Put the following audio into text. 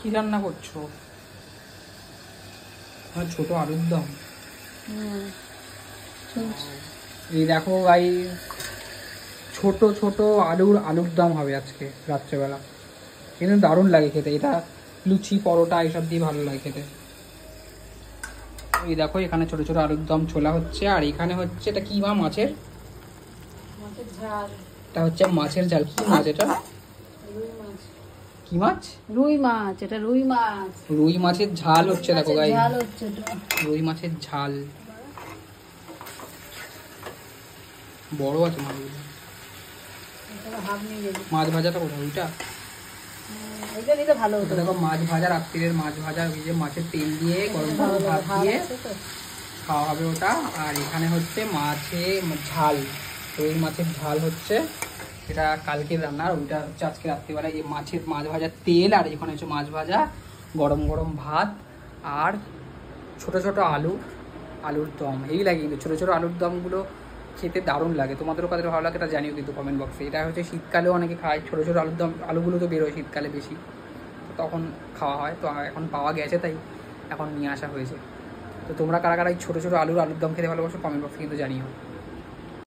কি রান্না করছো? ছোট আলুর দম। এই দেখো ভাই, ছোট ছোট আলুর দম হবে আজকে রাত্রেবেলা। কিন্তু দারুণ লাগে খেতে, এটা লুচি পরোটা এইসব দিয়ে ভালো লাগে খেতে। এই দেখো এখানে ছোট ছোট আলুর দম ছোলা হচ্ছে, আর এখানে হচ্ছে এটা কি মাছের ঝাল। এটা হচ্ছে মাছের ঝাল। কি মাছ এটা? কি মাছ? রুই মাছ। এটা রুই মাছ। রুই মাছের ঝাল হচ্ছে। দেখো গাই, ঝাল হচ্ছে রুই মাছের ঝাল। বড় আছে মাছগুলো। মাছ ভাজাটা কোথায়? ওইটা ভালো হতো। দেখো মাছ ভাজা, রাত্রিরের মাছ ভাজা, ওই যে মাছের তেল দিয়ে গরম গরম ভাত দিয়ে খাওয়া হবে ওটা। আর এখানে হচ্ছে মাছের ঝাল, রুই মাছের ঝাল হচ্ছে, এটা কালকের রান্না। আর ওইটা হচ্ছে আজকে রাত্রিবেলা এই মাছ ভাজার তেল। আর এখানে হচ্ছে মাছ ভাজা, গরম গরম ভাত, আর ছোট ছোট আলুর দম। এই লাগে কিন্তু ছোটো ছোটো আলুর দমগুলো খেতে দারুণ লাগে। তোমাদেরও কাদের ভালো লাগে এটা জানিও কিন্তু কমেন্ট বক্সে। এটা হচ্ছে শীতকালেও অনেকে খায়, ছোটো ছোটো আলুর দম। আলুগুলো তো বেরোয় শীতকালে বেশি, তখন খাওয়া হয়। তো এখন পাওয়া গেছে তাই এখন নিয়ে আসা হয়েছে। তো তোমরা কারা কারা এই ছোটো ছোটো আলুর দম খেতে ভালোবাসো কমেন্ট বক্সে কিন্তু জানিও।